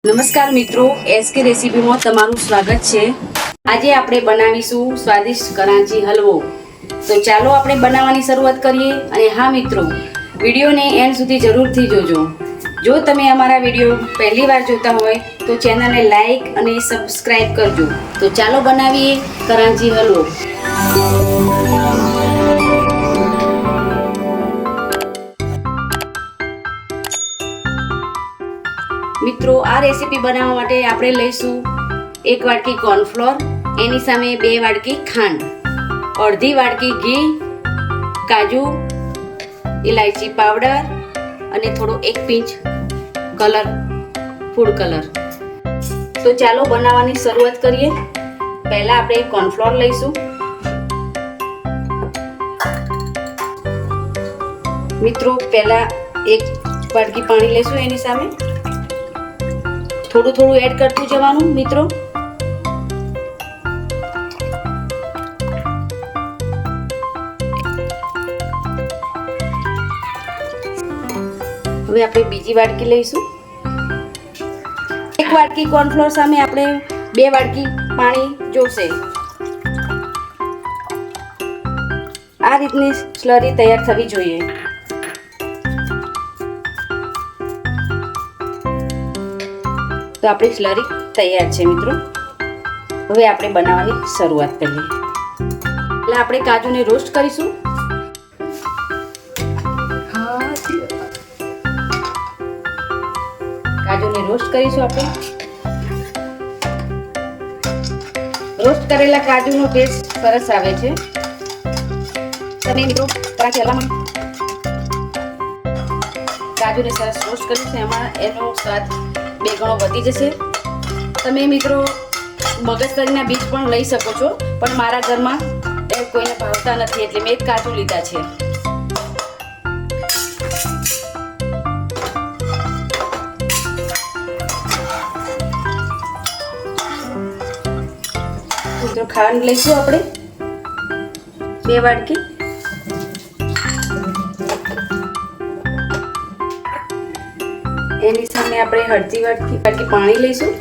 નમસ્કાર મિત્રો, એસકે રેસીપીમાં તમારું સ્વાગત છે। આજે આપણે બનાવીશું સ્વાદિષ્ટ કરાંચી હલવો। તો ચાલો આપણે બનાવવાની શરૂઆત કરીએ। અને હા મિત્રો, વિડીયોને એન્ડ સુધી જરૂરથી જોજો। જો તમે અમારા વિડીયો પહેલી વાર જોતા હોય તો ચેનલને લાઈક અને સબસ્ક્રાઇબ કરજો। તો ચાલો બનાવીએ કરાંચી હલવો। મિત્રો, આ રેસીપી બનાવવા માટે આપણે લઈશું 1 વાટકી કોર્નફ્લોર, એની સામે 2 વાટકી ખાંડ, અડધી વાટકી ઘી, કાજુ, ઇલાયચી પાવડર અને થોડો 1 પિંચ કલર, ફૂડ કલર। તો ચાલો બનાવવાની શરૂઆત કરીએ। પહેલા આપણે કોર્નફ્લોર લઈશું। મિત્રો, પહેલા 1 વાટકી પાણી લઈશું, એની સામે થોડું થોડું એડ કરતું જવાનું મિત્રો। હવે આપણે બીજી વાટકી લઈશું। 1 વાટકી કોર્નફ્લોર સામે આપણે 2 વાટકી પાણી જોશે। આ રીતની સ્લરી તૈયાર થવી જોઈએ। તો આપણી સ્લરી તૈયાર છે મિત્રો। હવે આપણે બનાવવાની શરૂઆત કરીએ। એટલે આપણે કાજુને રોસ્ટ કરીશું। કાજુને રોસ્ટ કરીશું આપણે। રોસ્ટ કરેલા કાજુનો ટેસ્ટ સરસ આવે છે। તમે મિત્રો કરાંચી હલવામાં કાજુને સરસ રોસ્ટ કર્યું છે, એમાં એનો સ્વાદ 2 ગણો વધી જશે। તમે મિત્રો મગજતરીના બીજ પણ લઈ શકો છો, પણ મારા ઘરમાં એ કોઈને ભાવતા નથી એટલે મેં કાજુ લીધા છે। મિત્રો, ખાંડ લઈશું આપણે 2 વાટકી। એની સામે આપણે અડધી વાટકી પાણી લઈશું।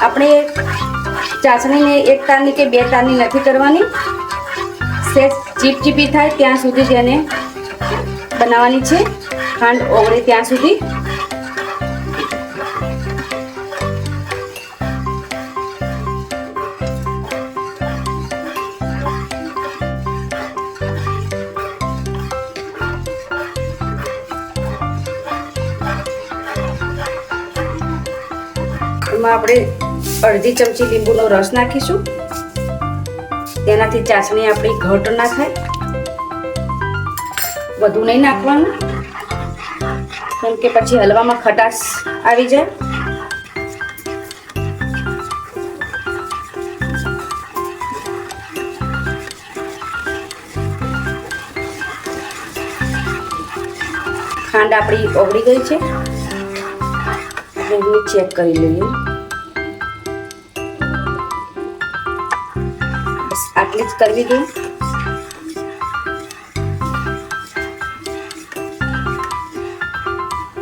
આપણે ચાસણીને 1 તારની કે 2 તારની નથી કરવાની, સેજ ચીપચીપી થાય ત્યાં સુધી તેને બનાવવાની છે, ખાંડ ઓગળે ત્યાં સુધી। એમાં આપણે અડધી ચમચી લીંબુનો રસ નાખીશું, તેનાથી ચાસણી આપણી ઘટ ના થાય। વધુ નહીં નાખવાનું, કેમ કે પછી હલવામાં ખટાશ આવી જાય। ખાંડ આપણી ઓગળી ગઈ છે, આપણે ચેક કરી લઈએ। આટલી જ કરવી જોઈએ।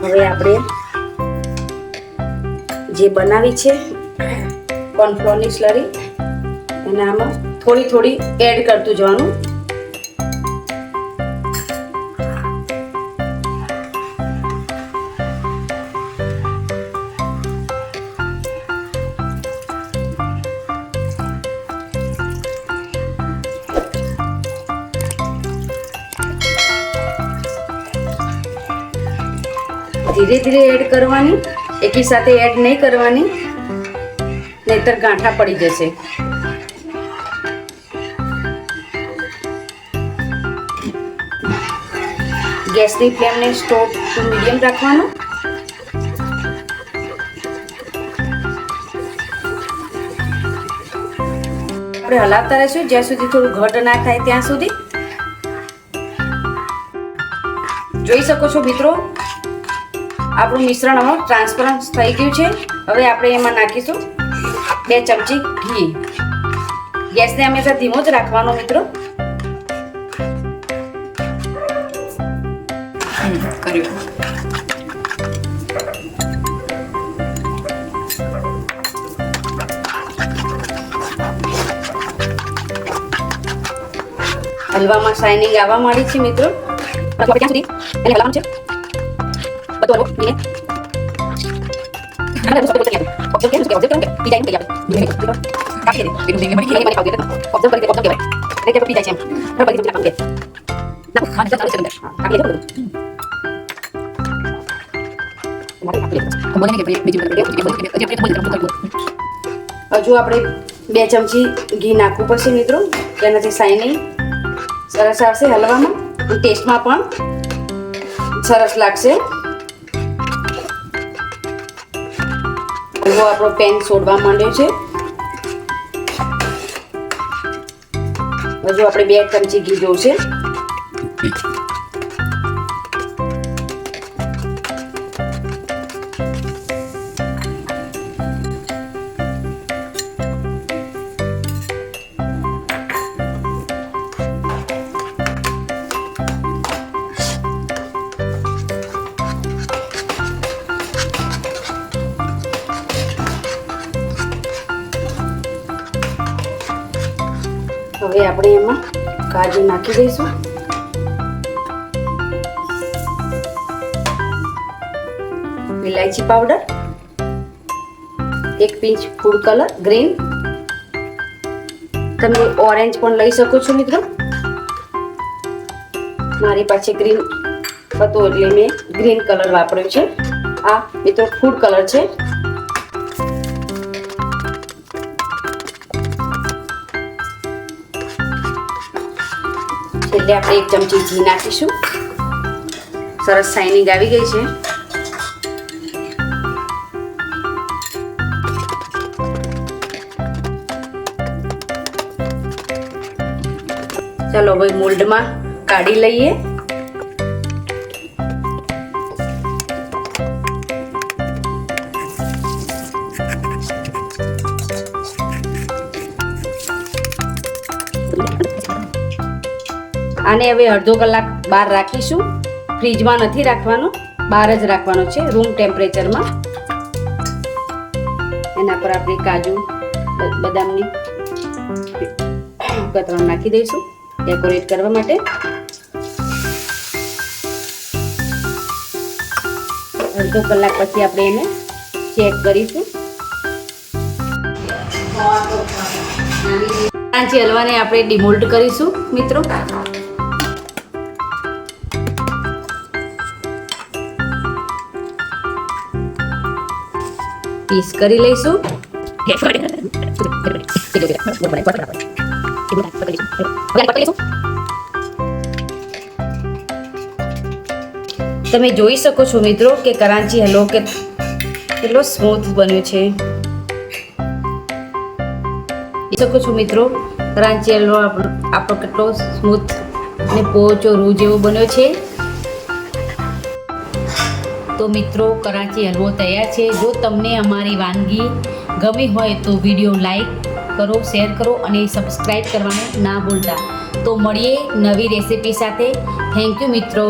હવે આપણે જે બનાવી છે કોર્નફ્લોરની સ્લરી, એને આમાં થોડી થોડી એડ કરતું જવાનું। ધીરે ધીરે એડ કરવાની, એકી સાથે એડ નહીં કરવાની, નહીતર ગાંઠા પડી જશે। ગેસની ફ્લેમને સ્ટોવ ટુ મીડિયમ રાખવાનો। આપણે હલાવતા રહીશું જ્યાં સુધી થોડું ઘટ ના થાય ત્યાં સુધી। જોઈ શકો છો મિત્રો, આપણું મિશ્રણ હવે ટ્રાન્સપરન્ટ થઈ ગયું છે। હવે આપણે એમાં નાખીશું 2 ચમચી ઘી. ગેસને હંમેશા ધીમો જ રાખવાનો મિત્રો. કર્યું. હલવામાં શાઇનિંગ આવવા માંડી છે મિત્રો. ત્યાં સુધી એને હલાવવાનું છે. બધું હલવો ધીમે. ઓબ્ઝર્વ કરી જાય છે હજુ આપણે 2 ચમચી ઘી નાખવું પડશે મિત્રો. તેનાથી શાઇનિંગ સરસ આવશે હલવામાં. ટેસ્ટમાં પણ સરસ લાગશે. હલવો આપણો પેન છોડવા માંડ્યો છે. હજુ આપણે 2 ચમચી ઘી જોશે. હવે આપણે એમાં કાજુ નાખી દઈશું. ઇલાયચી powder, 1 pinch food colour green. તમે ઓરેન્જ પણ લઈ શકો છો મિત્રો. મારી પાસે ગ્રીન હતો એટલે મેં ગ્રીન કલર વાપર્યો છે. આ મિત્રો ફૂડ કલર છે. એટલે આપણે 1 ચમચી ઘી નાખીશું. સરસ શાઇનિંગ આવી ગઈ છે. ચાલો હવે મોલ્ડમાં કાઢી લઈએ. આને હવે અડધો કલાક બહાર રાખીશું. ફ્રીજમાં નથી રાખવાનો, બહાર જ રાખવાનો છે રૂમ ટેમ્પરેચરમાં. એના પર આપણે કાજુ બદામની કતરણ નાખી દઈશું ડેકોરેટ કરવા માટે. અડધો કલાક પછી આપણે એને ચેક કરીશું. કાંચી હલવાને આપણે ડિમોલ્ડ કરીશું મિત્રો. પીસ કરી લઈશું. તમે જોઈ શકો છો મિત્રો કે કરાંચી હલવો કેટલો સ્મૂથ બન્યો છે. જોઈ શકો છો મિત્રો કરાંચી હલવો આપણો કેટલો સ્મૂથ અને પોચો રૂ જેવો બન્યો છે. તો મિત્રો કરાંચી હલવો તૈયાર છે. જો તમને અમારી વાનગી ગમી હોય તો વિડીયો લાઈક કરો, શેર કરો અને સબસ્ક્રાઈબ કરવાનું ના ભૂલતા. તો મળીએ નવી રેસીપી સાથે. થેન્ક યુ મિત્રો.